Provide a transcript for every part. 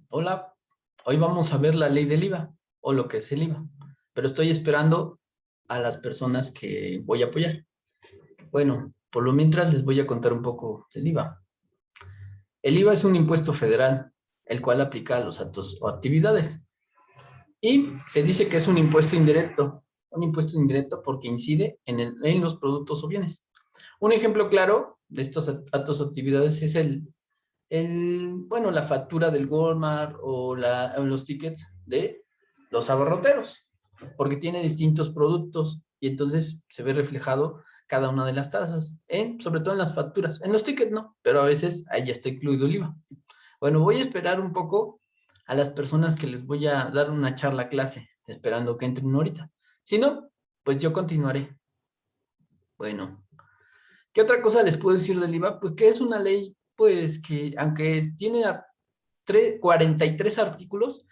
Hola, hoy vamos a ver la ley del IVA, o lo que es el IVA, pero estoy esperando a las personas que voy a apoyar. Bueno, por lo mientras les voy a contar un poco del IVA. El IVA es un impuesto federal, el cual aplica a los actos o actividades. Y se dice que es un impuesto indirecto porque incide en los productos o bienes. Un ejemplo claro de estos actos o actividades es bueno, la factura del Walmart o los tickets de los abarroteros, porque tiene distintos productos y entonces se ve reflejado cada una de las tasas, sobre todo en las facturas. En los tickets no, pero a veces ahí ya está incluido el IVA. Bueno, voy a esperar un poco a las personas que les voy a dar una charla clase, esperando que entren ahorita. Si no, pues yo continuaré. Bueno, ¿qué otra cosa les puedo decir del IVA? Pues que es una ley, pues que aunque tiene 43 artículos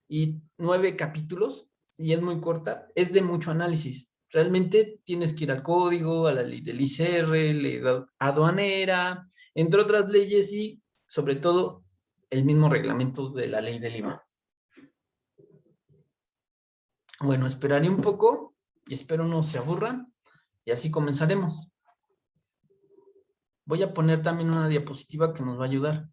y 9 capítulos, y es muy corta, es de mucho análisis. Realmente tienes que ir al código, a la ley del ICR, ley aduanera, entre otras leyes y sobre todo el mismo reglamento de la ley del IVA. Bueno, esperaré un poco y espero no se aburran y así comenzaremos. Voy a poner también una diapositiva que nos va a ayudar.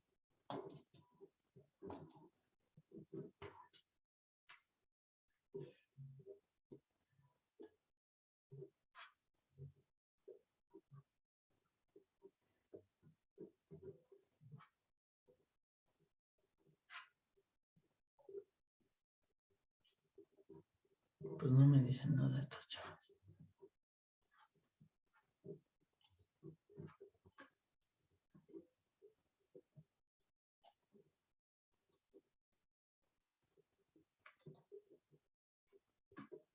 Pues no me dicen nada estas chavas.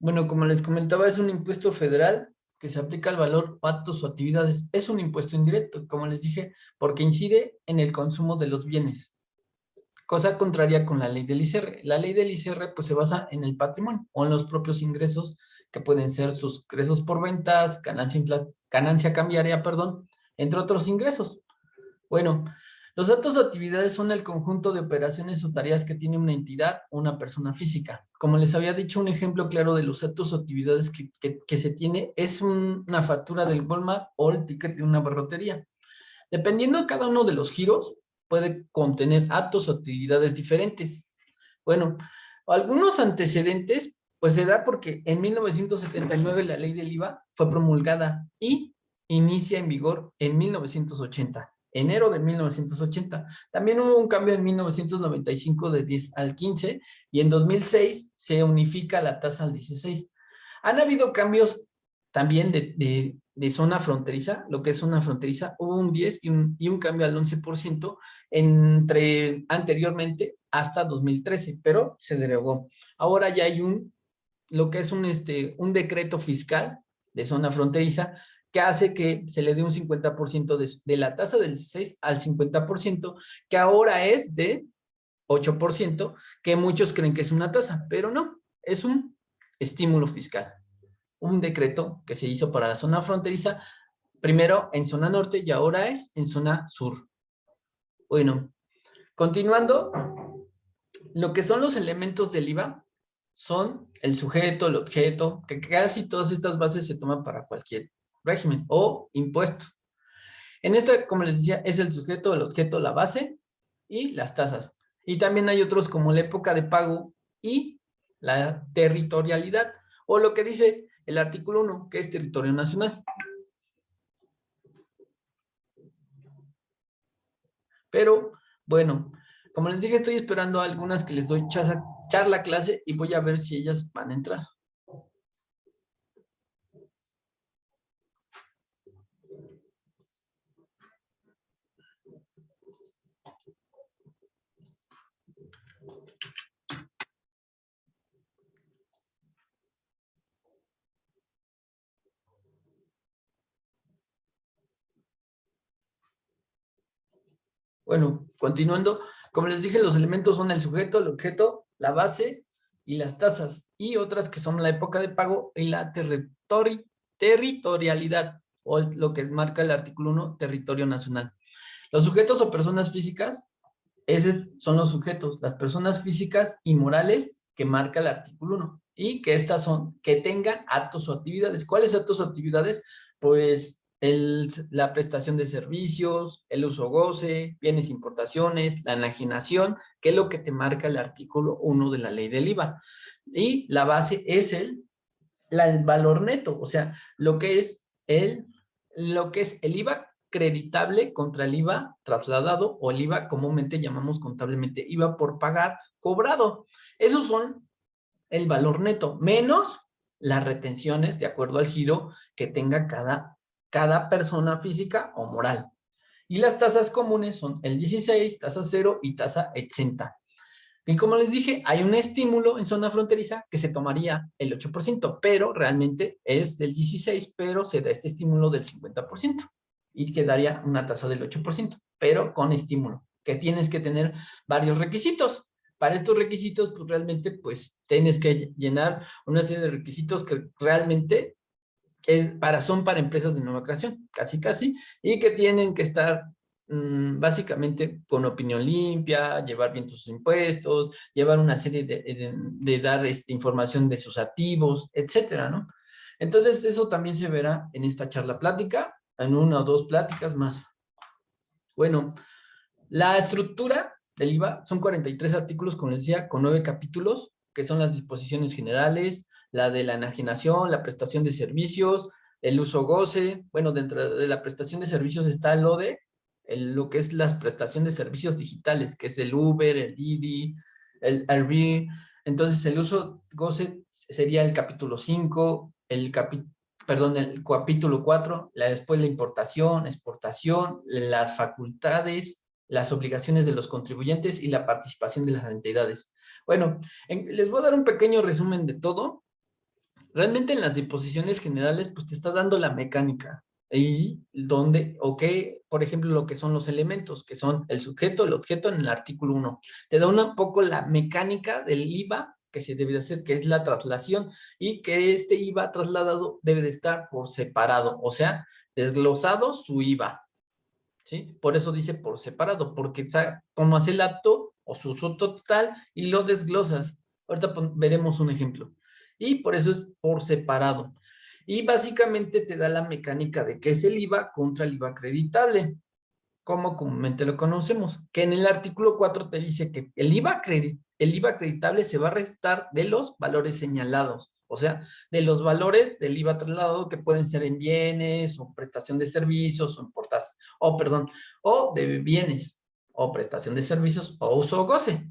Bueno, como les comentaba, es un impuesto federal que se aplica al valor, actos o actividades. Es un impuesto indirecto, como les dije, porque incide en el consumo de los bienes. Cosa contraria con la ley del ICR. La ley del ICR pues se basa en el patrimonio o en los propios ingresos que pueden ser tus ingresos por ventas, ganancia cambiaria, perdón, entre otros ingresos. Bueno, los actos o actividades son el conjunto de operaciones o tareas que tiene una entidad o una persona física. Como les había dicho, un ejemplo claro de los actos o actividades que se tiene es una factura del Walmart o el ticket de una barrotería. Dependiendo de cada uno de los giros, puede contener actos o actividades diferentes. Bueno, algunos antecedentes, pues se da porque en 1979 la ley del IVA fue promulgada y inicia en vigor en 1980, enero de 1980. También hubo un cambio en 1995 de 10 al 15 y en 2006 se unifica la tasa al 16. Han habido cambios también de zona fronteriza, lo que es zona fronteriza, hubo un 10 y un cambio al 11% entre anteriormente hasta 2013, pero se derogó. Ahora ya hay lo que es un decreto fiscal de zona fronteriza que hace que se le dé un 50% de la tasa del 16 al 50%, que ahora es de 8%, que muchos creen que es una tasa, pero no, es un estímulo fiscal. Un decreto que se hizo para la zona fronteriza, primero en zona norte y ahora es en zona sur. Bueno, continuando, lo que son los elementos del IVA son el sujeto, el objeto, que casi todas estas bases se toman para cualquier régimen o impuesto. En esta, como les decía, es el sujeto, el objeto, la base y las tasas. Y también hay otros como la época de pago y la territorialidad, o lo que dice el artículo 1, que es territorio nacional. Pero, bueno, como les dije, estoy esperando a algunas que les doy charla clase y voy a ver si ellas van a entrar. Bueno, continuando, como les dije, los elementos son el sujeto, el objeto, la base y las tasas, y otras que son la época de pago y la territorialidad, o lo que marca el artículo 1, territorio nacional. Los sujetos o personas físicas, esos son los sujetos, las personas físicas y morales que marca el artículo 1. Y que estas son, que tengan actos o actividades. ¿Cuáles actos o actividades? Pues la prestación de servicios, el uso goce, bienes importaciones, la enajenación, que es lo que te marca el artículo 1 de la ley del IVA. Y la base es el valor neto, o sea, lo que es el IVA creditable contra el IVA trasladado o el IVA comúnmente llamamos contablemente IVA por pagar cobrado. Esos son el valor neto, menos las retenciones de acuerdo al giro que tenga cada persona física o moral. Y las tasas comunes son el 16, tasa cero y tasa exenta. Y como les dije, hay un estímulo en zona fronteriza que se tomaría el 8%, pero realmente es del 16%, pero se da este estímulo del 50% y quedaría una tasa del 8%, pero con estímulo, que tienes que tener varios requisitos. Para estos requisitos, pues realmente, pues tienes que llenar una serie de requisitos que realmente son para empresas de nueva creación, casi, y que tienen que estar básicamente con opinión limpia, llevar bien sus impuestos, llevar una serie de dar información de sus activos, etcétera, ¿no? Entonces, eso también se verá en esta charla plática, en una o dos pláticas más. Bueno, la estructura del IVA son 43 artículos, como les decía, con 9 capítulos, que son las disposiciones generales, la de la enajenación, la prestación de servicios, el uso goce. Bueno, dentro de la prestación de servicios está lo que es la prestación de servicios digitales, que es el Uber, el Didi, el Airbnb. Entonces, el uso goce sería el capítulo 5, el capítulo 4, después la importación, exportación, las facultades, las obligaciones de los contribuyentes y la participación de las entidades. Bueno, les voy a dar un pequeño resumen de todo. Realmente en las disposiciones generales, pues te está dando la mecánica y por ejemplo, lo que son los elementos, que son el sujeto, el objeto en el artículo 1. Te da un poco la mecánica del IVA que se debe de hacer, que es la traslación, y que este IVA trasladado debe de estar por separado, o sea, desglosado su IVA. ¿Sí? Por eso dice por separado, porque tomas el acto o su uso total y lo desglosas. Ahorita veremos un ejemplo. Y por eso es por separado. Y básicamente te da la mecánica de qué es el IVA contra el IVA acreditable, como comúnmente lo conocemos, que en el artículo 4 te dice que el IVA acreditable se va a restar de los valores señalados, o sea, de los valores del IVA trasladado que pueden ser en bienes o prestación de servicios o de bienes o prestación de servicios o uso o goce.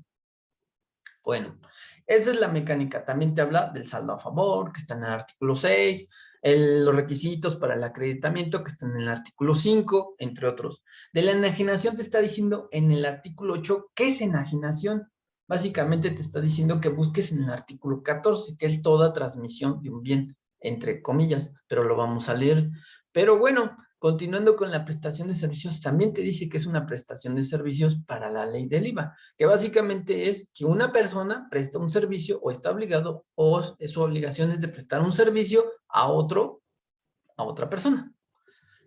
Bueno, esa es la mecánica. También te habla del saldo a favor, que está en el artículo 6, los requisitos para el acreditamiento, que están en el artículo 5, entre otros. De la enajenación te está diciendo en el artículo 8, ¿qué es enajenación? Básicamente te está diciendo que busques en el artículo 14, que es toda transmisión de un bien, entre comillas, pero lo vamos a leer. Pero bueno, continuando con la prestación de servicios, también te dice que es una prestación de servicios para la ley del IVA, que básicamente es que una persona presta un servicio o está obligado o su obligación es de prestar un servicio a otra persona.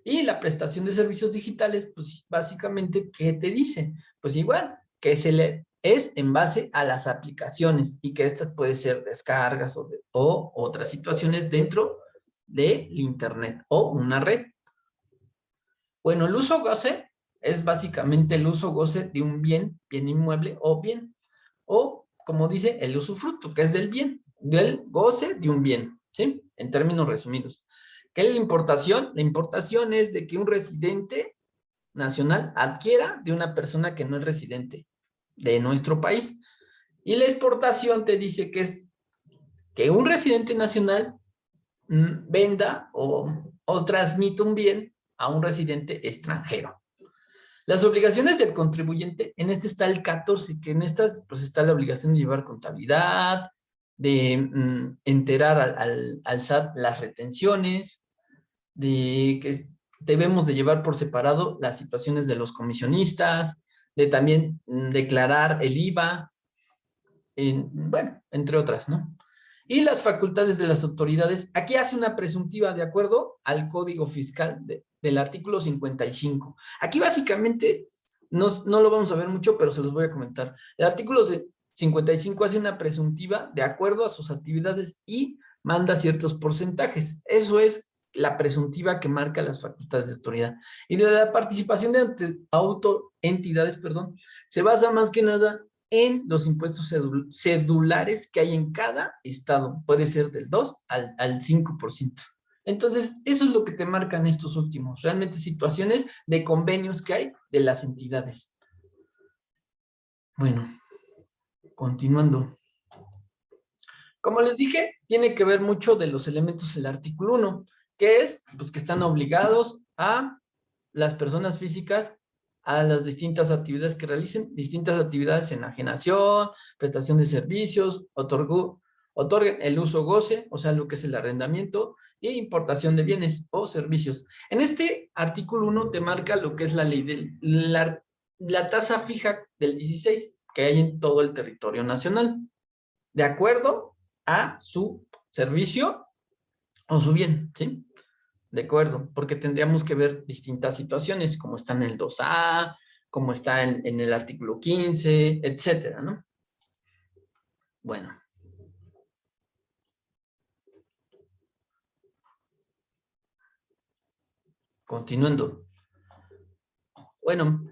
Y la prestación de servicios digitales, pues básicamente, ¿qué te dice? Pues igual, que es en base a las aplicaciones y que estas pueden ser descargas o otras situaciones dentro del internet o una red. Bueno, el uso goce es básicamente el uso goce de un bien inmueble o como dice, el usufructo, que es del goce de un bien, ¿sí? En términos resumidos. ¿Qué es la importación? La importación es de que un residente nacional adquiera de una persona que no es residente de nuestro país. Y la exportación te dice que es que un residente nacional venda o transmita un bien a un residente extranjero. Las obligaciones del contribuyente, en este está el 14, que en estas pues está la obligación de llevar contabilidad, de enterar al SAT las retenciones, de que debemos de llevar por separado las situaciones de los comisionistas, de también declarar el IVA, bueno, entre otras, ¿no? Y las facultades de las autoridades, aquí hace una presuntiva de acuerdo al Código Fiscal del artículo 55. Aquí básicamente no lo vamos a ver mucho, pero se los voy a comentar. El artículo 55 hace una presuntiva de acuerdo a sus actividades y manda ciertos porcentajes. Eso es la presuntiva que marca las facultades de autoridad. Y de la participación de entidades, perdón, se basa más que nada en los impuestos cedulares que hay en cada estado. Puede ser del 2 al 5%. Entonces, eso es lo que te marcan estos últimos. Realmente situaciones de convenios que hay de las entidades. Bueno, continuando. Como les dije, tiene que ver mucho de los elementos del artículo 1, que es, pues, que están obligados a las personas físicas a las distintas actividades que realicen, distintas actividades en enajenación, prestación de servicios, otorguen el uso goce, o sea, lo que es el arrendamiento, e importación de bienes o servicios. En este artículo 1 te marca lo que es la ley de la tasa fija del 16 que hay en todo el territorio nacional, de acuerdo a su servicio o su bien, ¿sí? De acuerdo, porque tendríamos que ver distintas situaciones, como está en el 2A, como está en el artículo 15, etcétera, ¿no? Bueno. Continuando. Bueno,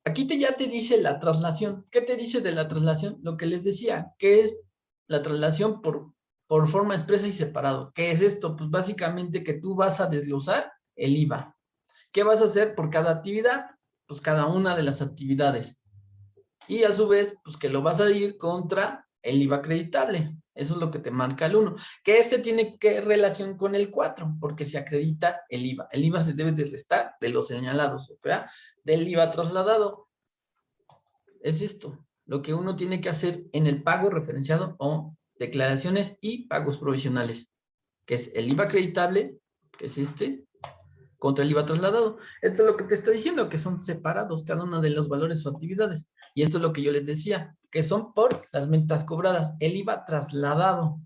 aquí ya te dice la traslación. ¿Qué te dice de la traslación? Lo que les decía, que es la traslación por forma expresa y separado. ¿Qué es esto? Pues básicamente que tú vas a desglosar el IVA. ¿Qué vas a hacer por cada actividad? Pues cada una de las actividades. Y a su vez, pues que lo vas a ir contra el IVA acreditable. Eso es lo que te marca el 1. Que este tiene que relación con el 4, porque se acredita el IVA. El IVA se debe de restar de los señalados, ¿verdad? Del IVA trasladado. Es esto, lo que uno tiene que hacer en el pago referenciado o declaraciones y pagos provisionales, que es el IVA acreditable, que es este, contra el IVA trasladado. Esto es lo que te está diciendo, que son separados cada uno de los valores o actividades. Y esto es lo que yo les decía, que son por las ventas cobradas, el IVA trasladado.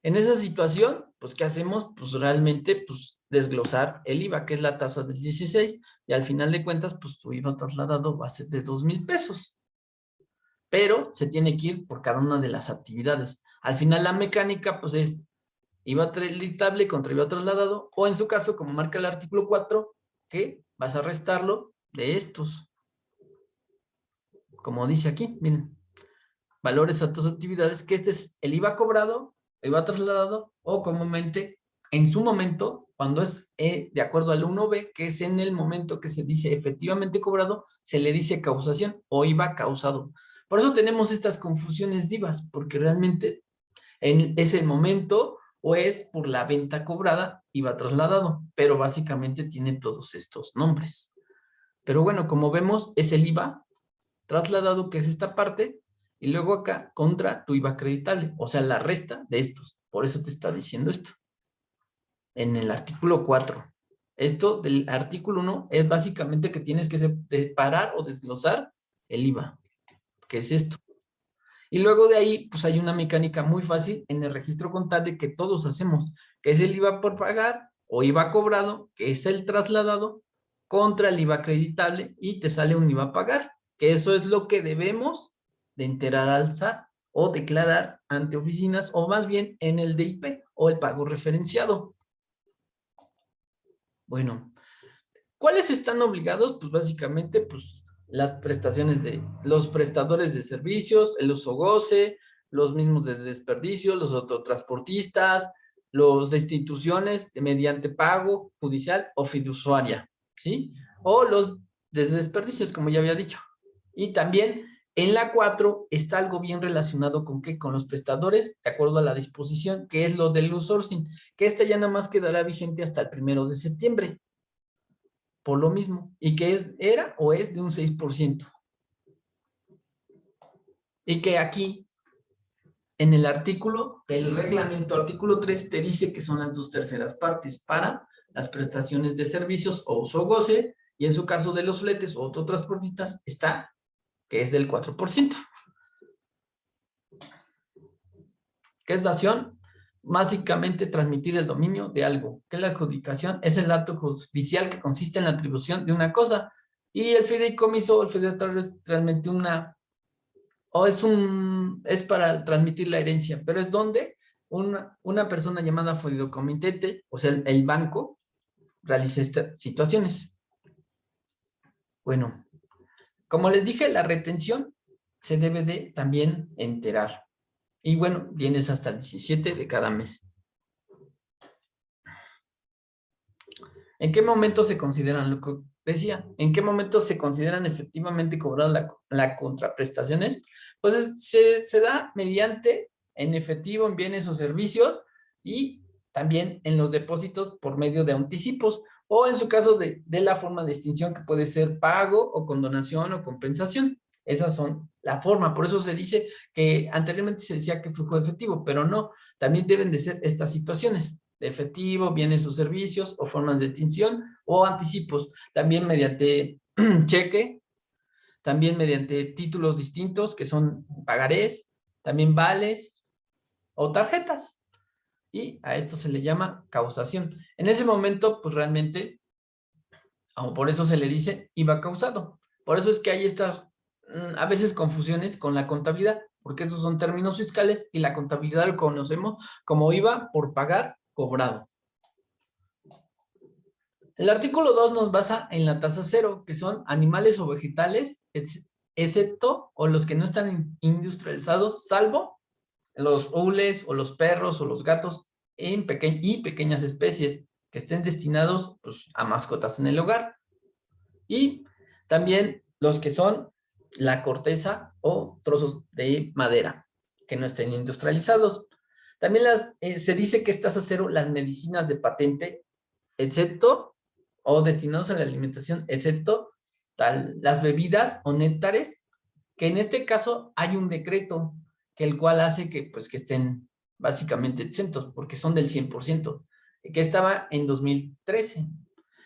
En esa situación, pues, ¿qué hacemos? Pues realmente, pues, desglosar el IVA, que es la tasa del 16, y al final de cuentas, pues, tu IVA trasladado va a ser de 2,000 pesos. Pero se tiene que ir por cada una de las actividades. Al final la mecánica, pues, es IVA acreditable contra IVA trasladado, o en su caso, como marca el artículo 4, que vas a restarlo de estos. Como dice aquí, miren, valores a tus actividades, que este es el IVA cobrado, IVA trasladado, o comúnmente, en su momento, cuando es de acuerdo al 1B, que es en el momento que se dice efectivamente cobrado, se le dice causación o IVA causado. Por eso tenemos estas confusiones divas, porque realmente es el momento o es por la venta cobrada IVA trasladado, pero básicamente tiene todos estos nombres. Pero bueno, como vemos, es el IVA trasladado, que es esta parte, y luego acá contra tu IVA acreditable, o sea, la resta de estos. Por eso te está diciendo esto. En el artículo 4. Esto del artículo 1 es básicamente que tienes que separar o desglosar el IVA, que es esto. Y luego de ahí, pues hay una mecánica muy fácil en el registro contable que todos hacemos, que es el IVA por pagar o IVA cobrado, que es el trasladado, contra el IVA acreditable y te sale un IVA a pagar, que eso es lo que debemos de enterar al SAT o declarar ante oficinas o más bien en el DIP o el pago referenciado. Bueno, ¿cuáles están obligados? Pues básicamente, pues las prestaciones de los prestadores de servicios, el uso goce, los mismos de desperdicio, los autotransportistas, los de instituciones mediante pago judicial o fiduciaria, ¿sí? O los de desperdicios, como ya había dicho. Y también en la 4 está algo bien relacionado con ¿qué? Con los prestadores, de acuerdo a la disposición, que es lo del outsourcing, que esta ya nada más quedará vigente hasta el 1 de septiembre. Por lo mismo, y que era o es de un 6%. Y que aquí, en el artículo del reglamento, artículo 3, te dice que son las 2/3 partes para las prestaciones de servicios o uso goce, y en su caso de los fletes o autotransportistas está, que es del 4%. ¿Qué es dación? básicamente transmitir el dominio de algo, que la adjudicación es el acto judicial que consiste en la atribución de una cosa, y el fideicomiso o el feudatorio es realmente es para transmitir la herencia, pero es donde una persona llamada fideicomitente, o sea, el banco, realiza estas situaciones. Bueno, como les dije, la retención se debe de también enterar. Y bueno, vienes hasta el 17 de cada mes. ¿En qué momento se consideran, lo que decía, en qué momento se consideran efectivamente cobradas las contraprestaciones? Pues se da mediante en efectivo, en bienes o servicios, y también en los depósitos por medio de anticipos, o en su caso de la forma de extinción, que puede ser pago o condonación o compensación. Esas son la forma. Por eso se dice que anteriormente se decía que flujo de efectivo, pero no, también deben de ser estas situaciones de efectivo, bienes o servicios, o formas de extinción, o anticipos, también mediante cheque, también mediante títulos distintos, que son pagarés, también vales o tarjetas, y a esto se le llama causación. En ese momento, pues realmente, por eso se le dice IVA causado. Por eso es que hay estas, a veces, confusiones con la contabilidad, porque esos son términos fiscales, y la contabilidad lo conocemos como IVA por pagar cobrado. El artículo 2 nos basa en la tasa cero, que son animales o vegetales, excepto o los que no están industrializados, salvo los hules o los perros o los gatos y pequeñas especies que estén destinados, pues, a mascotas en el hogar. Y también los que son la corteza o trozos de madera que no estén industrializados. También se dice que es tasa cero las medicinas de patente, excepto, o destinados a la alimentación, excepto las bebidas o néctares, que en este caso hay un decreto que el cual hace que, pues, que estén básicamente exentos, porque son del 100%, que estaba en 2013.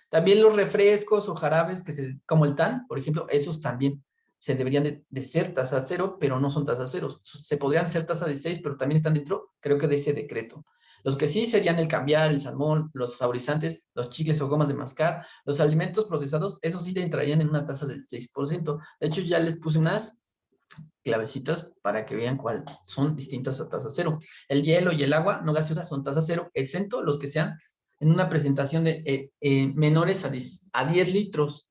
También los refrescos o jarabes, como el TAN, por ejemplo, esos también se deberían de ser tasa cero, pero no son tasa cero. Se podrían ser tasa de 6, pero también están dentro, creo que, de ese decreto. Los que sí serían el cambiar, el salmón, los saborizantes, los chicles o gomas de mascar, los alimentos procesados, esos sí entrarían en una tasa del 6%. De hecho, ya les puse unas clavecitas para que vean cuál son distintas a tasa cero. El hielo y el agua no gaseosa son tasa cero, exento los que sean en una presentación de menores a 10 litros.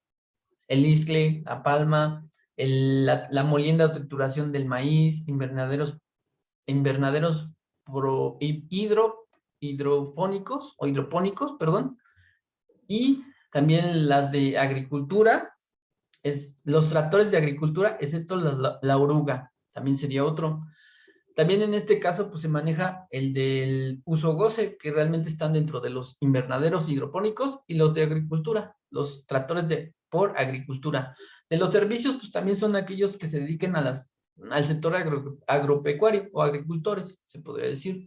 El iscle, la palma, la molienda o trituración del maíz, invernaderos hidrofónicos o hidropónicos, perdón, y también las de agricultura, los tractores de agricultura, excepto la oruga, también sería otro. También en este caso, pues, se maneja el del uso-goce, que realmente están dentro de los invernaderos hidropónicos, y los de agricultura, los tractores por agricultura. De los servicios, pues también son aquellos que se dediquen al sector agropecuario o agricultores, se podría decir.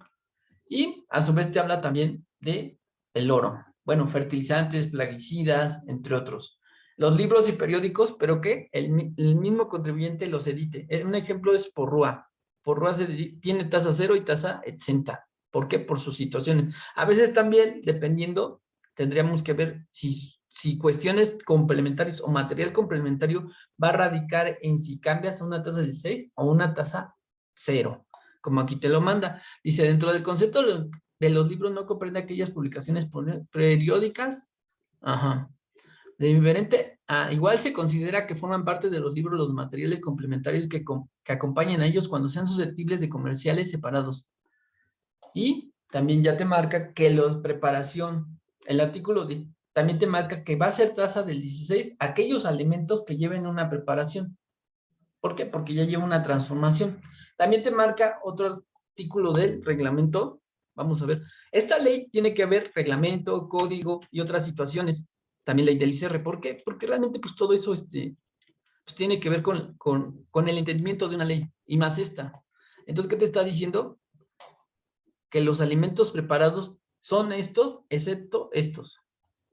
Y a su vez te habla también de el oro. Bueno, fertilizantes, plaguicidas, entre otros. Los libros y periódicos, pero que el mismo contribuyente los edite. Un ejemplo es Porrúa. Porrúa tiene tasa cero y tasa exenta. ¿Por qué? Por sus situaciones. A veces también, dependiendo, tendríamos que ver si cuestiones complementarias o material complementario va a radicar en si cambias a una tasa del 6 o una tasa cero, como aquí te lo manda. Dice, dentro del concepto de los libros no comprende aquellas publicaciones periódicas, de diferente, igual se considera que forman parte de los libros los materiales complementarios que acompañan a ellos cuando sean susceptibles de comerciales separados. Y también ya te marca que la preparación, el artículo también te marca que va a ser tasa del 16 aquellos alimentos que lleven una preparación. ¿Por qué? Porque ya lleva una transformación. También te marca otro artículo del reglamento. Vamos a ver. Esta ley tiene que haber reglamento, código y otras situaciones. También ley del ICR. ¿Por qué? Porque realmente, pues, todo eso pues, tiene que ver con el entendimiento de una ley, y más esta. Entonces, ¿qué te está diciendo? Que los alimentos preparados son estos, excepto estos.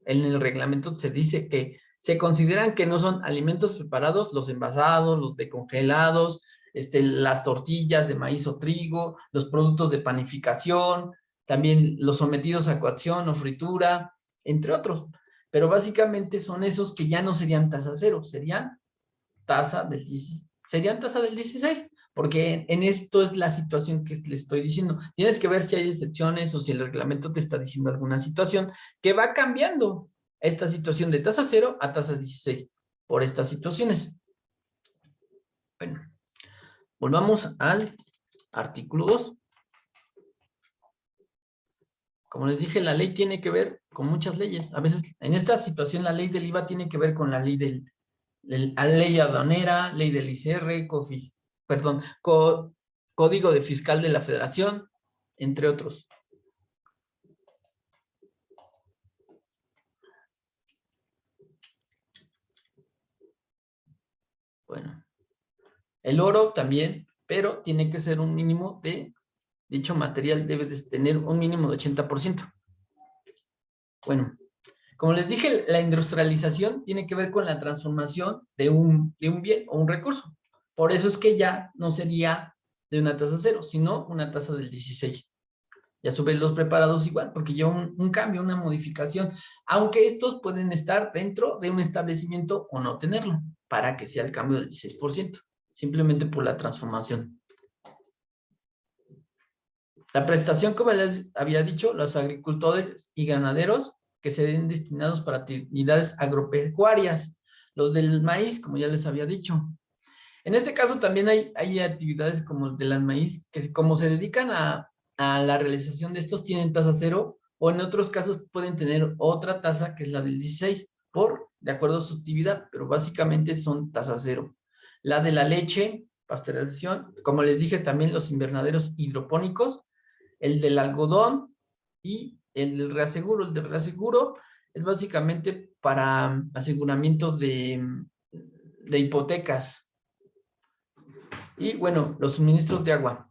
En el reglamento se dice que se consideran que no son alimentos preparados los envasados, los decongelados, las tortillas de maíz o trigo, los productos de panificación, también los sometidos a coacción o fritura, entre otros. Pero básicamente son esos que ya no serían tasa cero, serían tasa del 16, porque en esto es la situación que le estoy diciendo. Tienes que ver si hay excepciones o si el reglamento te está diciendo alguna situación que va cambiando esta situación de tasa cero a tasa 16 por estas situaciones. Bueno, volvamos al artículo 2. Como les dije, la ley tiene que ver con muchas leyes. A veces, en esta situación, la ley del IVA tiene que ver con la ley ley aduanera, ley del ICR, Código de Fiscal de la Federación, entre otros. Bueno, el oro también, pero tiene que ser un mínimo de dicho material, debe de tener un mínimo de 80%. Bueno, como les dije, la industrialización tiene que ver con la transformación de un bien o un recurso. Por eso es que ya no sería de una tasa cero, sino una tasa del 16. Y a su vez los preparados igual, porque lleva un cambio, una modificación, aunque estos pueden estar dentro de un establecimiento o no tenerlo, para que sea el cambio del 16%, simplemente por la transformación. La prestación, como les había dicho, los agricultores y ganaderos que se den destinados para actividades agropecuarias. Los del maíz, como ya les había dicho. En este caso también hay actividades como el de las maíz, que como se dedican a la realización de estos, tienen tasa cero, o en otros casos pueden tener otra tasa, que es la del 16, de acuerdo a su actividad, pero básicamente son tasa cero. La de la leche, pasteurización, como les dije también los invernaderos hidropónicos, el del algodón y el del reaseguro. El del reaseguro es básicamente para aseguramientos de hipotecas. Y bueno, los suministros de agua.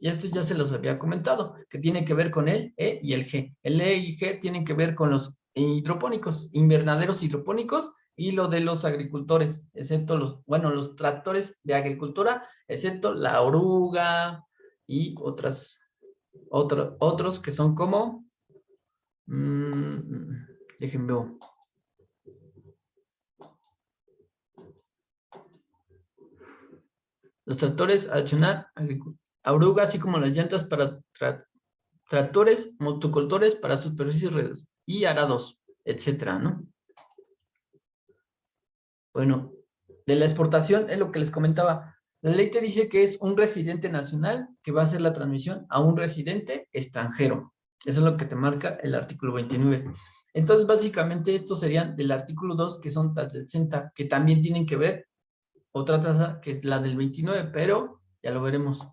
Y estos ya se los había comentado, que tiene que ver con el E y el G. El E y G tienen que ver con los hidropónicos, invernaderos hidropónicos, y lo de los agricultores, excepto los tractores de agricultura, excepto la oruga y otros que son como, déjenme ver. Los tractores a accionar oruga, así como las llantas para tractores, motocultores para superficies redes y arados, etcétera, ¿no? Bueno, de la exportación es lo que les comentaba. La ley te dice que es un residente nacional que va a hacer la transmisión a un residente extranjero. Eso es lo que te marca el artículo 29. Entonces, básicamente, estos serían del artículo 2, que son tasa del 60, que también tienen que ver otra tasa, que es la del 29, pero ya lo veremos.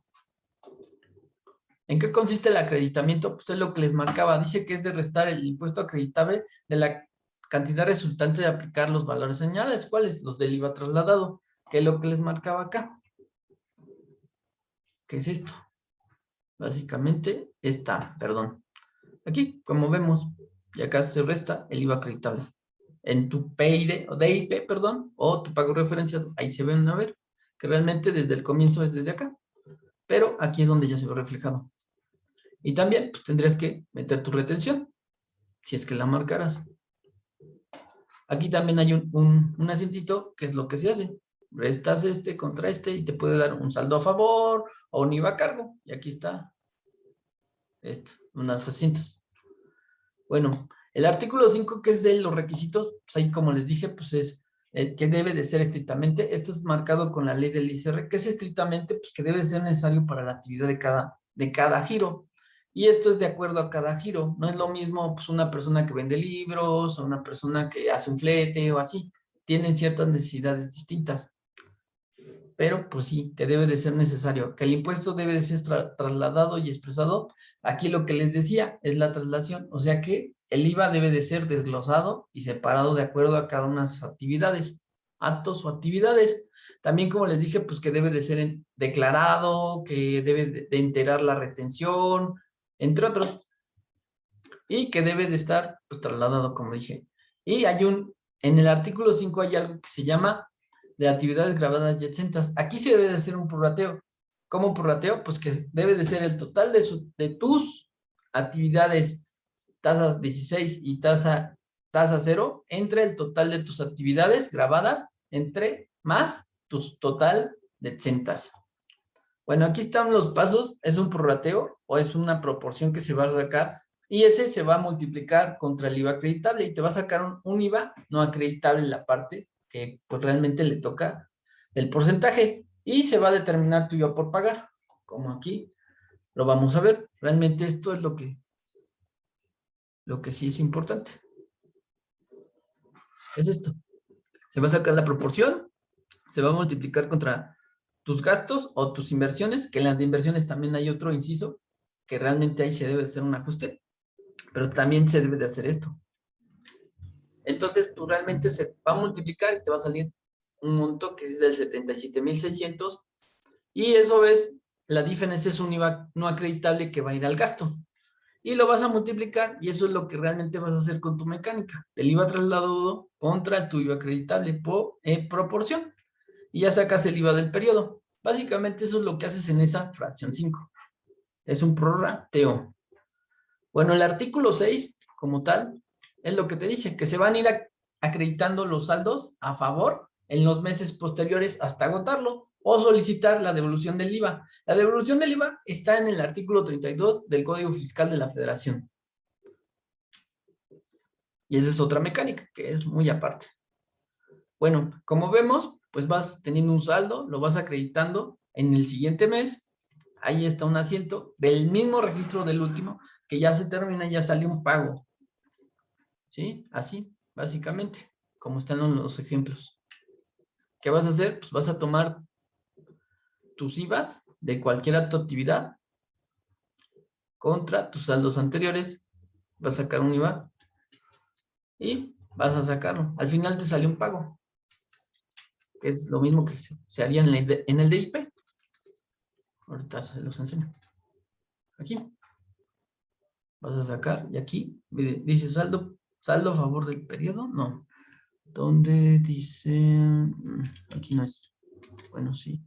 ¿En qué consiste el acreditamiento? Pues es lo que les marcaba. Dice que es de restar el impuesto acreditable de la cantidad resultante de aplicar los valores señalados. ¿Cuáles? Los del IVA trasladado, que es lo que les marcaba acá. ¿Qué es esto? Básicamente perdón. Aquí, como vemos, y acá se resta el IVA acreditable. En tu PID, o DIP, perdón, o tu pago referenciado, ahí se ven a ver, que realmente desde el comienzo es desde acá. Pero aquí es donde ya se ve reflejado. Y también, pues tendrías que meter tu retención, si es que la marcarás. Aquí también hay un acentito, que es lo que se hace. Restas contra y te puede dar un saldo a favor o un IVA a cargo. Y aquí está unos asientos. Bueno, el artículo 5, que es de los requisitos, pues ahí como les dije, pues es el que debe de ser estrictamente. Esto es marcado con la ley del ICR, que es estrictamente, pues que debe de ser necesario para la actividad de cada giro. Y esto es de acuerdo a cada giro. No es lo mismo pues una persona que vende libros o una persona que hace un flete o así. Tienen ciertas necesidades distintas. Pero pues sí, que debe de ser necesario. Que el impuesto debe de ser trasladado y expresado. Aquí lo que les decía es la traslación. O sea que el IVA debe de ser desglosado y separado de acuerdo a cada una de sus actividades, actos o actividades. También, como les dije, pues que debe de ser declarado, que debe de enterar la retención, entre otros, y que debe de estar pues trasladado, como dije. Y en el artículo 5 hay algo que se llama de actividades grabadas y exentas. Aquí se debe de hacer un prorrateo. ¿Cómo prorrateo? Pues que debe de ser el total de tus actividades tasas 16 y tasa 0, entre el total de tus actividades grabadas entre más tu total de exentas. Bueno, aquí están los pasos. Es un prorrateo o es una proporción que se va a sacar y ese se va a multiplicar contra el IVA acreditable y te va a sacar un IVA no acreditable en la parte que pues realmente le toca del porcentaje y se va a determinar tu IVA por pagar, como aquí lo vamos a ver. Realmente esto es lo que sí es importante. Es esto. Se va a sacar la proporción, se va a multiplicar contra tus gastos o tus inversiones, que en las de inversiones también hay otro inciso, que realmente ahí se debe hacer un ajuste, pero también se debe de hacer esto. Entonces, tú realmente se va a multiplicar y te va a salir un monto que es del 77,600 y eso es, la diferencia es un IVA no acreditable que va a ir al gasto. Y lo vas a multiplicar y eso es lo que realmente vas a hacer con tu mecánica. El IVA trasladado contra tu IVA acreditable por proporción. Y ya sacas el IVA del periodo. Básicamente eso es lo que haces en esa fracción 5. Es un prorrateo. Bueno, el artículo 6, como tal, es lo que te dice, que se van a ir acreditando los saldos a favor en los meses posteriores hasta agotarlo o solicitar la devolución del IVA. La devolución del IVA está en el artículo 32 del Código Fiscal de la Federación. Y esa es otra mecánica que es muy aparte. Bueno, como vemos, pues vas teniendo un saldo, lo vas acreditando en el siguiente mes. Ahí está un asiento del mismo registro del último, que ya se termina, ya sale un pago. ¿Sí? Así, básicamente, como están los ejemplos. ¿Qué vas a hacer? Pues vas a tomar tus IVAs de cualquier actividad contra tus saldos anteriores. Vas a sacar un IVA y vas a sacarlo. Al final te sale un pago, que es lo mismo que se haría en el DIP. Ahorita se los enseño. Aquí. Vas a sacar, y aquí dice saldo a favor del periodo. No. ¿Dónde dice? Aquí no es. Bueno, sí.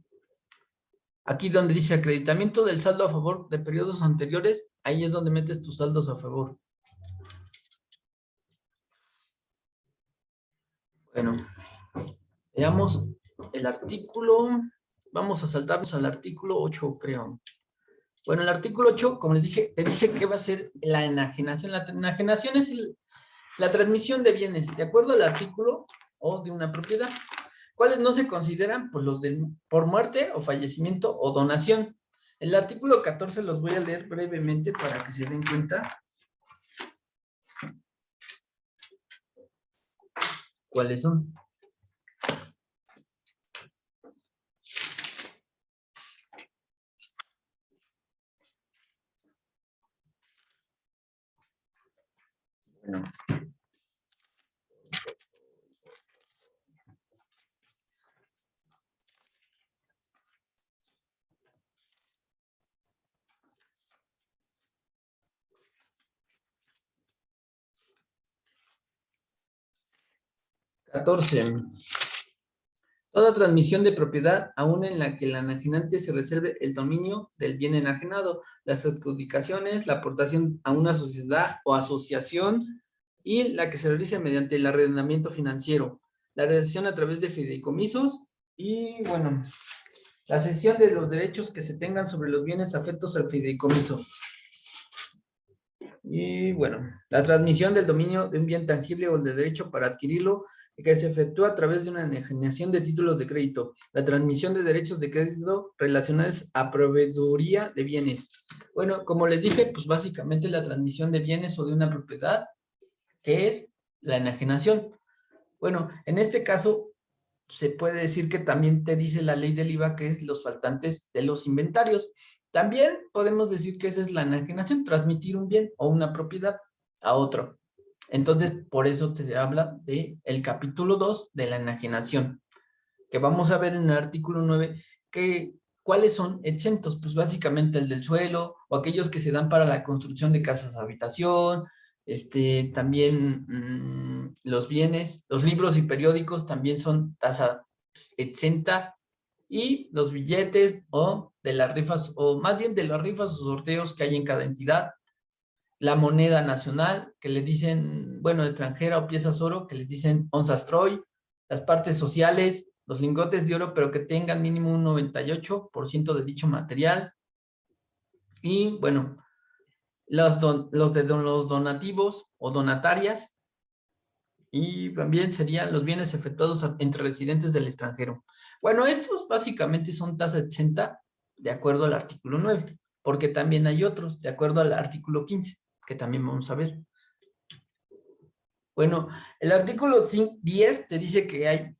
Aquí donde dice acreditamiento del saldo a favor de periodos anteriores, ahí es donde metes tus saldos a favor. Bueno, veamos el artículo. Vamos a saltarnos al artículo 8, creo. Bueno, el artículo 8, como les dije, te dice que va a ser la enajenación. La enajenación es la transmisión de bienes, de acuerdo al artículo o de una propiedad. ¿Cuáles no se consideran? Pues los de por muerte o fallecimiento o donación. El artículo 14 los voy a leer brevemente para que se den cuenta cuáles son. Bueno. 14. Toda transmisión de propiedad, aun en la que el enajenante se reserve el dominio del bien enajenado, las adjudicaciones, la aportación a una sociedad o asociación y la que se realice mediante el arrendamiento financiero, la realización a través de fideicomisos y, bueno, la cesión de los derechos que se tengan sobre los bienes afectos al fideicomiso. Y, bueno, la transmisión del dominio de un bien tangible o de derecho para adquirirlo que se efectúa a través de una enajenación de títulos de crédito, la transmisión de derechos de crédito relacionados a proveeduría de bienes. Bueno, como les dije, pues básicamente la transmisión de bienes o de una propiedad, que es la enajenación. Bueno, en este caso, se puede decir que también te dice la ley del IVA, que es los faltantes de los inventarios. También podemos decir que esa es la enajenación, transmitir un bien o una propiedad a otro. Entonces, por eso te habla de el capítulo 2 de la enajenación, que vamos a ver en el artículo 9, que ¿cuáles son exentos? Pues básicamente el del suelo, o aquellos que se dan para la construcción de casas habitación, también los bienes, los libros y periódicos también son tasa exenta, y los billetes o de las rifas, o más bien de las rifas o sorteos que hay en cada entidad. la moneda nacional, que le dicen, bueno, extranjera o piezas oro, que les dicen onzas Troy, las partes sociales, los lingotes de oro, pero que tengan mínimo un 98% de dicho material. Y bueno, los donativos o donatarias, y también serían los bienes efectuados entre residentes del extranjero. Bueno, estos básicamente son tasa exenta de acuerdo al artículo 9, porque también hay otros de acuerdo al artículo 15, que también vamos a ver. Bueno, el artículo 10 te dice que hay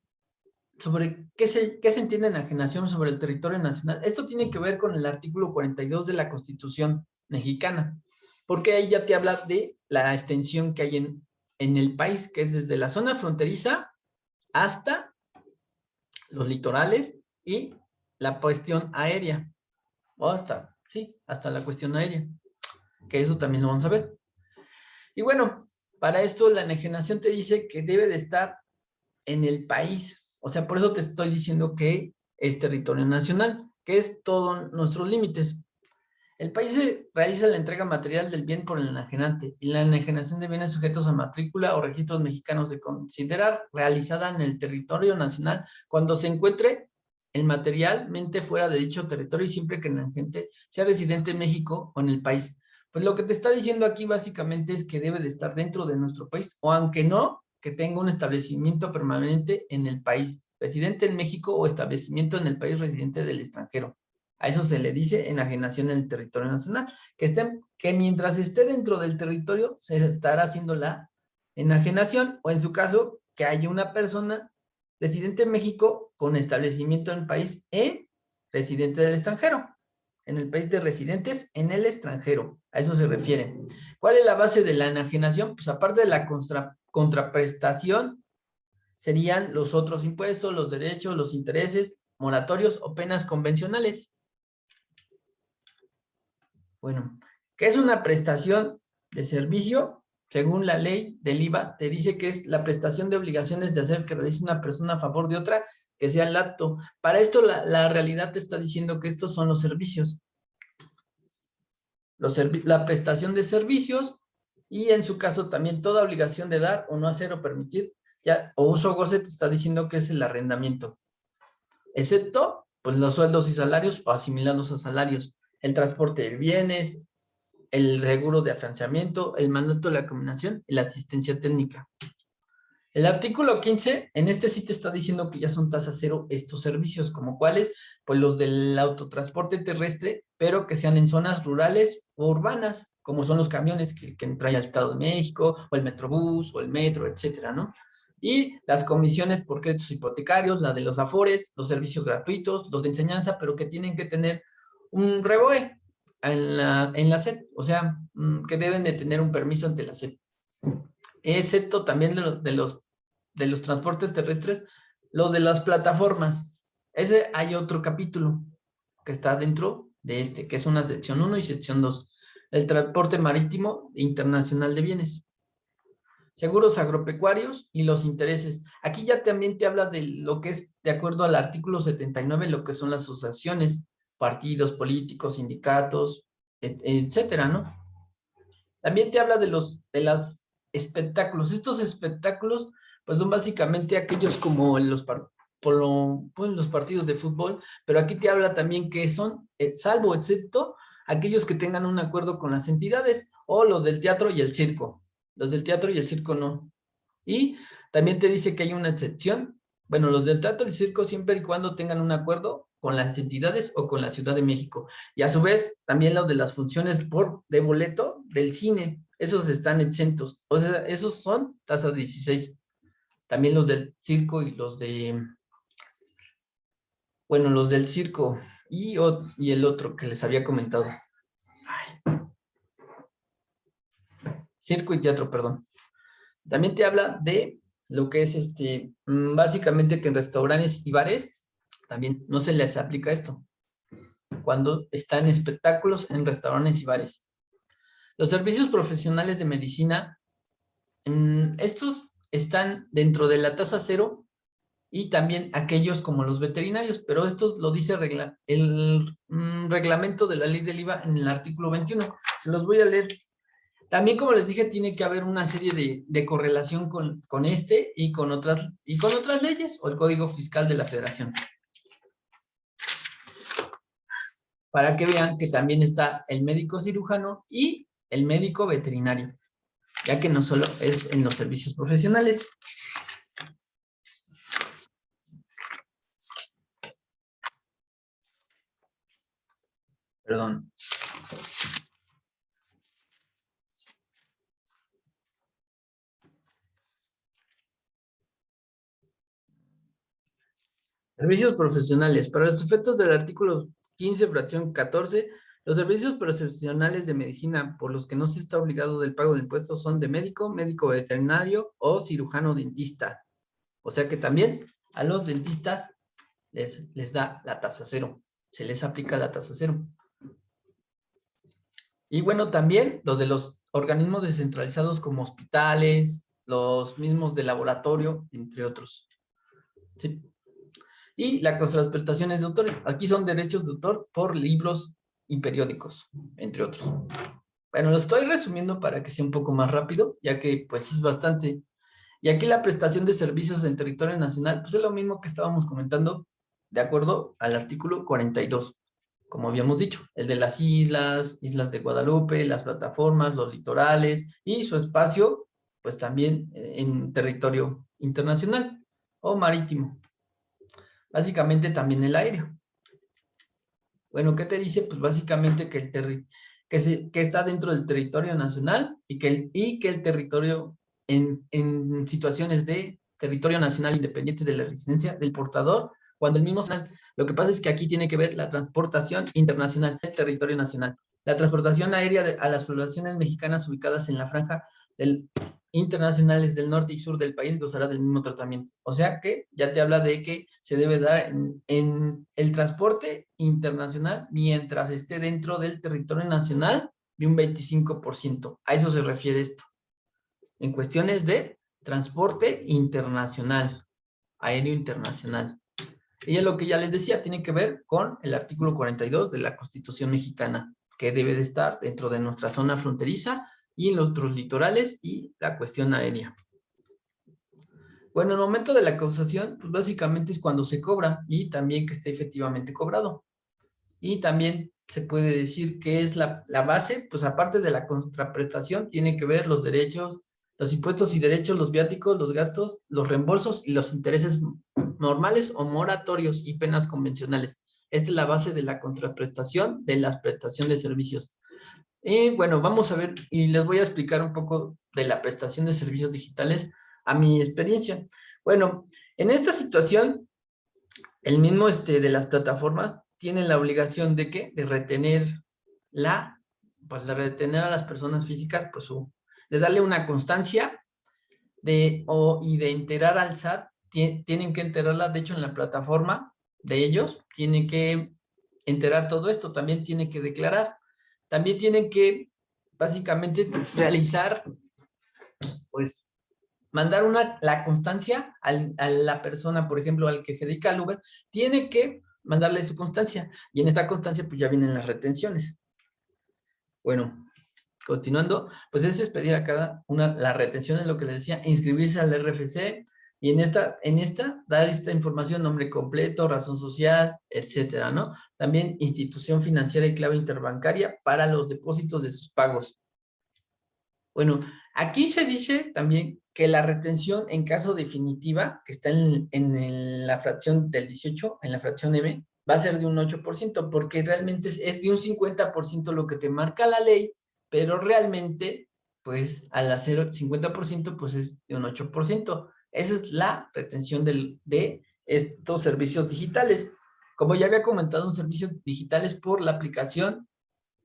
sobre qué se entiende enajenación sobre el territorio nacional. Esto tiene que ver con el artículo 42 de la Constitución mexicana, porque ahí ya te habla de la extensión que hay en el país, que es desde la zona fronteriza hasta los litorales y la cuestión aérea, o hasta, sí, hasta la cuestión aérea, que eso también lo vamos a ver. Y bueno, para esto la enajenación te dice que debe de estar en el país, o sea, por eso te estoy diciendo que es territorio nacional, que es todos nuestros límites. El país realiza la entrega material del bien por el enajenante y la enajenación de bienes sujetos a matrícula o registros mexicanos se considera realizada en el territorio nacional cuando se encuentre el materialmente fuera de dicho territorio y siempre que el enajenante sea residente en México o en el país. Pues lo que te está diciendo aquí básicamente es que debe de estar dentro de nuestro país, o aunque no, que tenga un establecimiento permanente en el país, residente en México o establecimiento en el país residente del extranjero. A eso se le dice enajenación en el territorio nacional, que mientras esté dentro del territorio se estará haciendo la enajenación, o en su caso, que haya una persona residente en México con establecimiento en el país residente del extranjero, en el país de residentes en el extranjero, a eso se refiere. ¿Cuál es la base de la enajenación? Pues aparte de la contraprestación, serían los otros impuestos, los derechos, los intereses, moratorios o penas convencionales. Bueno, ¿qué es una prestación de servicio? Según la ley del IVA, te dice que es la prestación de obligaciones de hacer que realice una persona a favor de otra, que sea el acto. Para esto, la realidad te está diciendo que estos son los servicios. La prestación de servicios y, en su caso, también toda obligación de dar o no hacer o permitir, o uso o goce, te está diciendo que es el arrendamiento. Excepto, pues, los sueldos y salarios o asimilados a salarios, el transporte de bienes, el seguro de afianzamiento, el mandato de la combinación y la asistencia técnica. El artículo 15, en este sí te está diciendo que ya son tasa cero estos servicios, como cuáles, pues los del autotransporte terrestre, pero que sean en zonas rurales o urbanas, como son los camiones que trae al Estado de México, o el Metrobús, o el metro, etcétera, ¿no? Y las comisiones por créditos hipotecarios, la de los afores, los servicios gratuitos, los de enseñanza, pero que tienen que tener un REBOE en la SEP, o sea, que deben de tener un permiso ante la SEP. Excepto también de los transportes terrestres, los de las plataformas. Ese hay otro capítulo que está dentro de este, que es una sección 1 y sección 2. El transporte marítimo internacional de bienes. Seguros agropecuarios y los intereses. Aquí ya también te habla de lo que es, de acuerdo al artículo 79, lo que son las asociaciones, partidos políticos, sindicatos, etcétera, ¿no? También te habla de los espectáculos. Estos espectáculos, pues, son básicamente aquellos como los partidos de fútbol, pero aquí te habla también que son, salvo excepto, aquellos que tengan un acuerdo con las entidades, o los del teatro y el circo. Los del teatro y el circo no. Y también te dice que hay una excepción. Bueno, los del teatro y el circo siempre y cuando tengan un acuerdo con las entidades o con la Ciudad de México. Y a su vez, también los de las funciones de boleto del cine, esos están exentos. O sea, esos son tasa 16. También los del circo y los los del circo y el otro que les había comentado. Circo y teatro, perdón. También te habla de lo que es básicamente que en restaurantes y bares también no se les aplica esto cuando están espectáculos en restaurantes y bares. Los servicios profesionales de medicina, estos están dentro de la tasa cero, y también aquellos como los veterinarios, pero estos lo dice el reglamento de la ley del IVA en el artículo 21. Se los voy a leer. También, como les dije, tiene que haber una serie de correlación con este y con otras leyes o el Código Fiscal de la Federación. Para que vean que también está el médico cirujano y el médico veterinario, ya que no solo es en los servicios profesionales. Perdón. Servicios profesionales. Para los efectos del artículo 15, fracción 14, los servicios profesionales de medicina por los que no se está obligado del pago de impuestos son de médico, médico veterinario o cirujano dentista. O sea que también a los dentistas les da la tasa cero. Se les aplica la tasa cero. Y bueno, también los de los organismos descentralizados como hospitales, los mismos de laboratorio, entre otros. ¿Sí? Y las prestaciones de autores. Aquí son derechos de autor por libros y periódicos, entre otros. Bueno, lo estoy resumiendo para que sea un poco más rápido, ya que pues es bastante. Y aquí la prestación de servicios en territorio nacional, pues es lo mismo que estábamos comentando, de acuerdo al artículo 42, como habíamos dicho, el de las islas, islas de Guadalupe, las plataformas, los litorales y su espacio, pues también en territorio internacional o marítimo. Básicamente también el aéreo. Bueno, ¿qué te dice? Pues básicamente que que está dentro del territorio nacional y que el territorio en situaciones de territorio nacional independiente de la residencia del portador, cuando el mismo... Lo que pasa es que aquí tiene que ver la transportación internacional del territorio nacional. La transportación aérea a las poblaciones mexicanas ubicadas en la franja del internacionales del norte y sur del país gozará del mismo tratamiento. O sea que ya te habla de que se debe dar en el transporte internacional mientras esté dentro del territorio nacional de un 25%. A eso se refiere esto. En cuestiones de transporte internacional, aéreo internacional. Y es lo que ya les decía, tiene que ver con el artículo 42 de la Constitución mexicana, que debe de estar dentro de nuestra zona fronteriza y en nuestros litorales y la cuestión aérea. Bueno, el momento de la causación, pues básicamente es cuando se cobra y también que esté efectivamente cobrado. Y también se puede decir que es la base, pues aparte de la contraprestación, tiene que ver los derechos, los impuestos y derechos, los viáticos, los gastos, los reembolsos y los intereses normales o moratorios y penas convencionales. Esta es la base de la contraprestación de la prestación de servicios. Y bueno, vamos a ver y les voy a explicar un poco de la prestación de servicios digitales a mi experiencia. Bueno, en esta situación, el mismo de las plataformas tienen la obligación de ¿qué? De retener de retener a las personas físicas, pues de darle una constancia y de enterar al SAT, tienen que enterarla, de hecho en la plataforma de ellos, tienen que enterar todo esto, también tienen que declarar, también tienen que básicamente realizar, pues, mandar la constancia a la persona, por ejemplo, al que se dedica al Uber, tiene que mandarle su constancia, y en esta constancia pues ya vienen las retenciones. Bueno, continuando, pues es pedir a cada una, la retención es lo que les decía, inscribirse al RFC, y en esta dar esta información, nombre completo, razón social, etcétera, ¿no? También institución financiera y clave interbancaria para los depósitos de sus pagos. Bueno, aquí se dice también que la retención en caso definitiva, que está en la fracción del 18, en la fracción M, va a ser de un 8%, porque realmente es de un 50% lo que te marca la ley, pero realmente, pues al hacer 50%, pues es de un 8%. Esa es la retención de estos servicios digitales. Como ya había comentado, un servicio digital es por la aplicación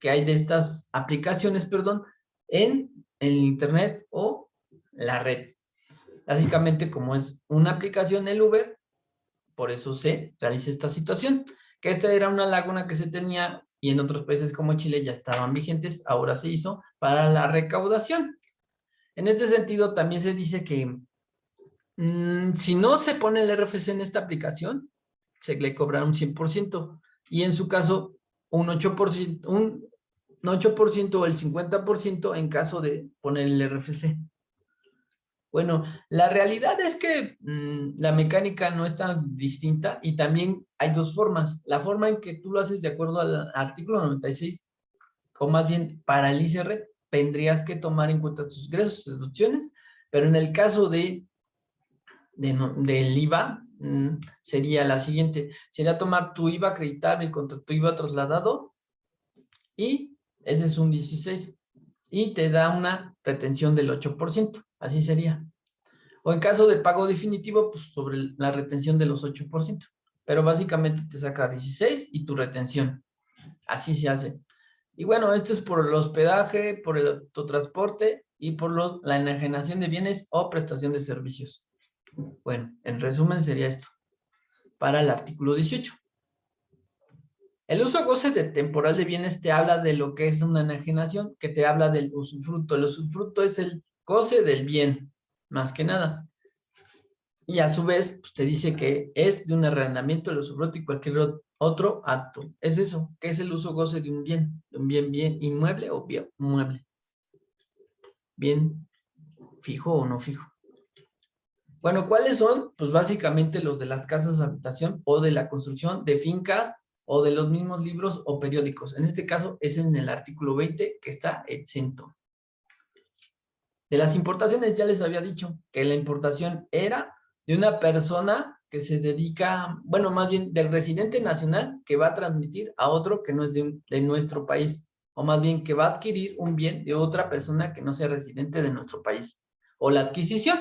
que hay de estas aplicaciones, perdón, en el internet o la red. Básicamente, como es una aplicación el Uber, por eso se realiza esta situación, que esta era una laguna que se tenía y en otros países como Chile ya estaban vigentes, ahora se hizo para la recaudación. En este sentido, también se dice que si no se pone el RFC en esta aplicación, se le cobrará un 100%, y en su caso, un 8%, 8% o el 50% en caso de poner el RFC. Bueno, la realidad es que la mecánica no es tan distinta y también hay dos formas. La forma en que tú lo haces de acuerdo al artículo 96, o más bien para el ICR, tendrías que tomar en cuenta tus ingresos y deducciones, pero en el caso del IVA, sería la siguiente. Sería tomar tu IVA acreditable contra tu IVA trasladado y ese es un 16 y te da una retención del 8%. Así sería. O en caso de pago definitivo, pues sobre la retención de los 8%. Pero básicamente te saca 16 y tu retención. Así se hace. Y bueno, esto es por el hospedaje, por el autotransporte y por la enajenación de bienes o prestación de servicios. Bueno, en resumen sería esto. Para el artículo 18. El uso goce de temporal de bienes te habla de lo que es una enajenación, que te habla del usufructo. El usufructo es el goce del bien, más que nada. Y a su vez, pues te dice que es de un arrendamiento, el usufructo y cualquier otro acto. Es eso, que es el uso goce de un bien bien inmueble o bien mueble. Bien fijo o no fijo. Bueno, ¿cuáles son? Pues básicamente los de las casas de habitación o de la construcción de fincas o de los mismos libros o periódicos. En este caso es en el artículo 20 que está exento. De las importaciones ya les había dicho que la importación era de una persona que se dedica, bueno, más bien del residente nacional que va a transmitir a otro que no es de nuestro país, o más bien que va a adquirir un bien de otra persona que no sea residente de nuestro país. O la adquisición,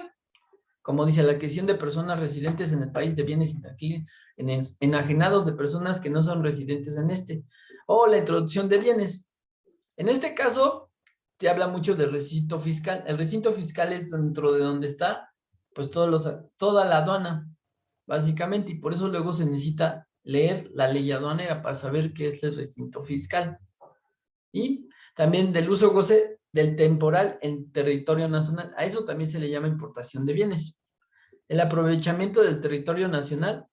como dice, la adquisición de personas residentes en el país de bienes enajenados de personas que no son residentes en este. O la introducción de bienes. En este caso, te habla mucho del recinto fiscal. El recinto fiscal es dentro de donde está, pues, toda la aduana, básicamente, y por eso luego se necesita leer la ley aduanera para saber qué es el recinto fiscal. Y también del uso goce del temporal en territorio nacional. A eso también se le llama importación de bienes. El aprovechamiento del territorio nacional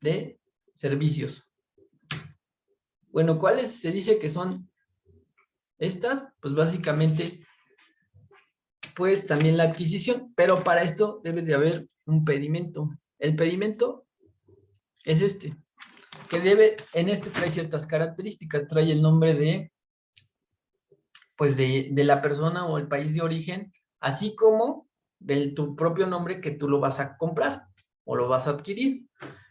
de servicios. Bueno, ¿cuáles se dice que son estas? Pues básicamente, pues también la adquisición, pero para esto debe de haber un pedimento. El pedimento es este, que debe, en este trae ciertas características, trae el nombre de, pues de la persona o el país de origen, así como de tu propio nombre que tú lo vas a comprar o lo vas a adquirir.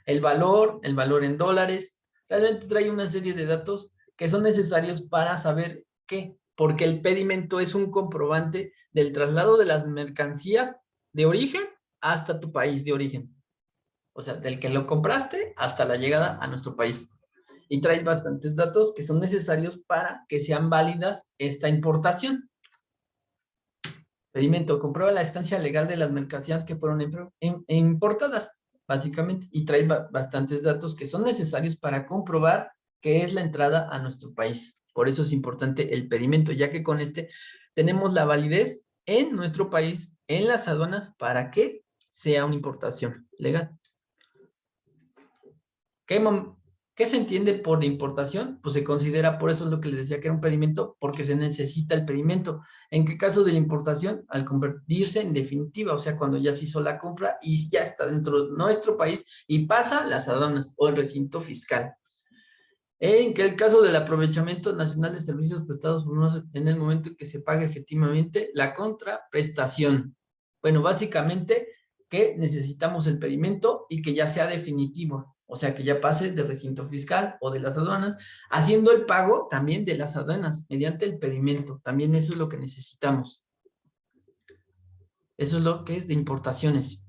El valor en dólares, realmente trae una serie de datos que son necesarios para saber qué, porque el pedimento es un comprobante del traslado de las mercancías de origen hasta tu país de origen. O sea, del que lo compraste hasta la llegada a nuestro país. Y trae bastantes datos que son necesarios para que sean válidas esta importación. Pedimento, comprueba la estancia legal de las mercancías que fueron importadas, básicamente, y trae bastantes datos que son necesarios para comprobar que es la entrada a nuestro país. Por eso es importante el pedimento, ya que con este tenemos la validez en nuestro país, en las aduanas, para que sea una importación legal. ¿Qué se entiende por importación? Pues se considera, por eso es lo que les decía que era un pedimento, porque se necesita el pedimento. ¿En qué caso de la importación? Al convertirse en definitiva, o sea, cuando ya se hizo la compra y ya está dentro de nuestro país y pasa las aduanas o el recinto fiscal. En que el caso del aprovechamiento nacional de servicios prestados en el momento en que se paga efectivamente la contraprestación. Bueno, básicamente que necesitamos el pedimento y que ya sea definitivo, o sea, que ya pase del recinto fiscal o de las aduanas, haciendo el pago también de las aduanas mediante el pedimento. También eso es lo que necesitamos. Eso es lo que es de importaciones.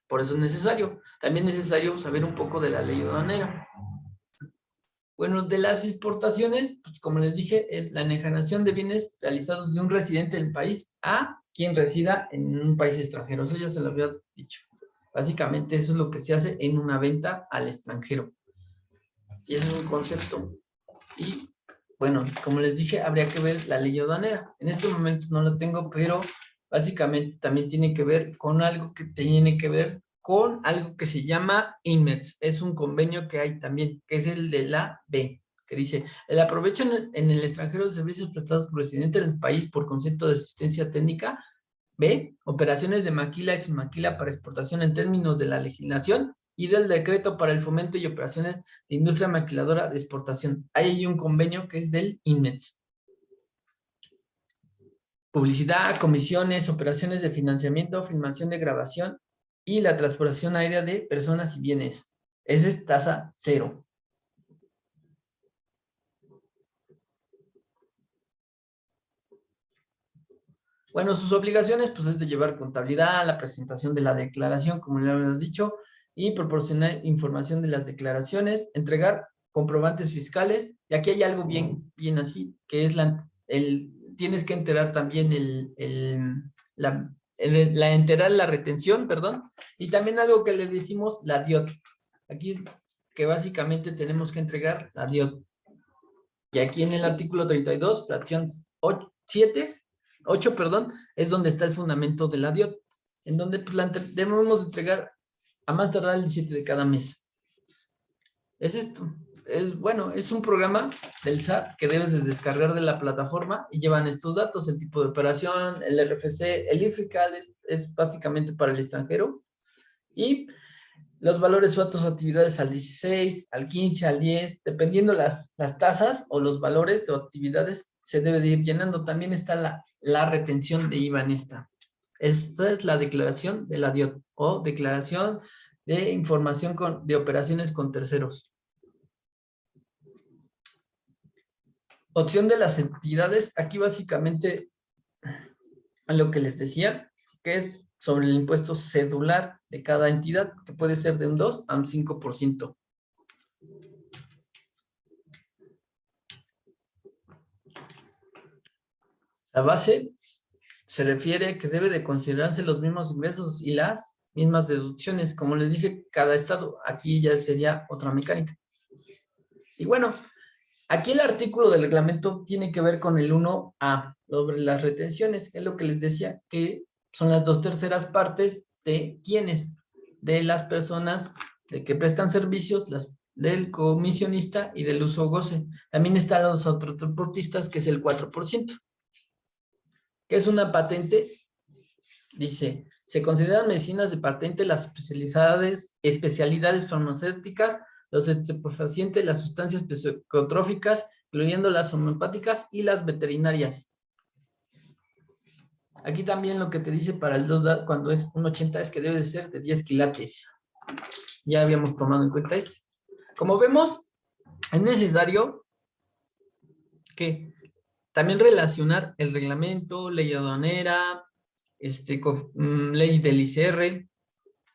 Por eso es necesario. También es necesario saber un poco de la ley aduanera. Bueno, de las exportaciones, pues como les dije, es la enajenación de bienes realizados de un residente del país a quien resida en un país extranjero. Eso ya se lo había dicho. Básicamente eso es lo que se hace en una venta al extranjero. Y ese es un concepto. Y bueno, como les dije, habría que ver la ley aduanera. En este momento no lo tengo, pero básicamente también tiene que ver con algo que tiene que ver con algo que se llama INMEX. Es un convenio que hay también, que es el de la B, que que dice, el aprovecho en el extranjero de servicios prestados por residente del país por concepto de asistencia técnica. B, operaciones de maquila y submaquila para exportación en términos de la legislación y del decreto para el fomento y operaciones de industria maquiladora de exportación. Hay un convenio que es del INMEX. Publicidad, comisiones, operaciones de financiamiento, filmación de grabación y la transportación aérea de personas y bienes. Esa es tasa 0. Bueno, sus obligaciones, pues, es de llevar contabilidad, la presentación de la declaración, como le había dicho, y proporcionar información de las declaraciones, entregar comprobantes fiscales, y aquí hay algo bien así, que es tienes que enterar también enterar la retención, perdón, y también algo que le decimos la DIOT. Aquí que básicamente tenemos que entregar la DIOT. Y aquí en el artículo 32, fracción 8, perdón, es donde está el fundamento de la DIOT, en donde pues, debemos entregar a más tardar el 17 de cada mes. Es esto. Es un programa del SAT que debes de descargar de la plataforma y llevan estos datos, el tipo de operación, el RFC, el IFICAL es básicamente para el extranjero, y los valores o actividades al 16, al 15, al 10, dependiendo las tasas o los valores de actividades, se debe de ir llenando. También está la retención de IVA en esta. Esta es la declaración de la DIOT o declaración de información de operaciones con terceros. Opción de las entidades, aquí básicamente a lo que les decía, que es sobre el impuesto cedular de cada entidad, que puede ser de un 2 a un 5%. La base se refiere que debe de considerarse los mismos ingresos y las mismas deducciones. Como les dije, cada estado, aquí ya sería otra mecánica. Y bueno, aquí el artículo del reglamento tiene que ver con el 1A, sobre las retenciones, que es lo que les decía, que son las 2/3 partes de quienes, de las personas de que prestan servicios, del comisionista y del uso goce. También están los autotransportistas, que es el 4%. ¿Qué es una patente? Dice, se consideran medicinas de patente las especialidades farmacéuticas, los estupefacientes, las sustancias psicotróficas, incluyendo las homeopáticas y las veterinarias. Aquí también lo que te dice para el 2 cuando es un 80 es que debe de ser de 10 quilates. Ya habíamos tomado en cuenta este. Como vemos, es necesario que también relacionar el reglamento, ley aduanera, ley del ICR,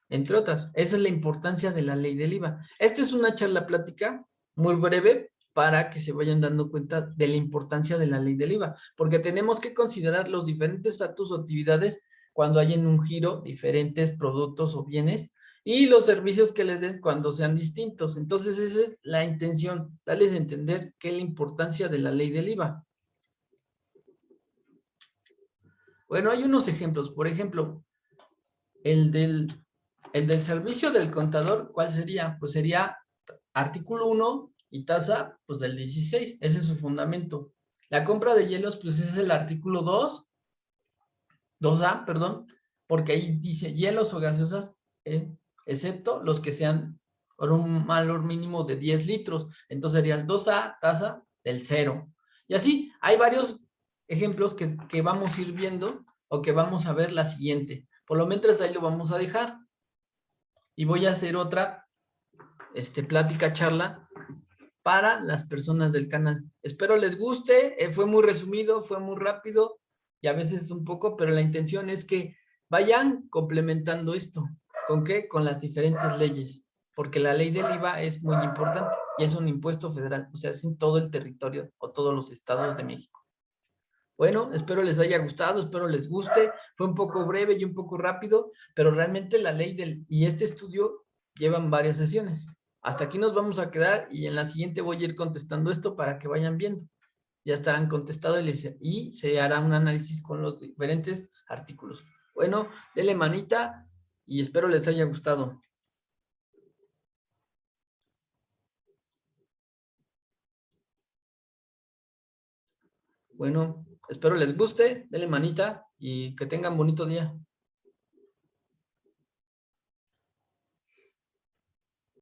entre otras. Esa es la importancia de la ley del IVA. Esta es una charla plática muy breve para que se vayan dando cuenta de la importancia de la ley del IVA, porque tenemos que considerar los diferentes actos o actividades cuando hay en un giro diferentes productos o bienes y los servicios que les den cuando sean distintos. Entonces esa es la intención, darles a entender qué es la importancia de la ley del IVA. Bueno, hay unos ejemplos. Por ejemplo, el del servicio del contador, ¿cuál sería? Pues sería artículo 1 y tasa, pues del 16. Ese es su fundamento. La compra de hielos, pues es el artículo 2A, perdón, porque ahí dice hielos o gaseosas, excepto los que sean por un valor mínimo de 10 litros. Entonces sería el 2A, tasa del 0. Y así, hay varios ejemplos que vamos a ir viendo o que vamos a ver la siguiente. Por lo menos ahí lo vamos a dejar. Y voy a hacer otra plática, charla para las personas del canal. Espero les guste, fue muy resumido, fue muy rápido y a veces un poco, pero la intención es que vayan complementando esto. ¿Con qué? Con las diferentes leyes, porque la ley del IVA es muy importante y es un impuesto federal, o sea, es en todo el territorio o todos los estados de México. Bueno, espero les haya gustado, espero les guste. Fue un poco breve y un poco rápido, pero realmente la ley y este estudio llevan varias sesiones. Hasta aquí nos vamos a quedar y en la siguiente voy a ir contestando esto para que vayan viendo. Ya estarán contestados y se hará un análisis con los diferentes artículos. Bueno, denle manita y espero les haya gustado. Bueno, espero les guste, denle manita y que tengan bonito día.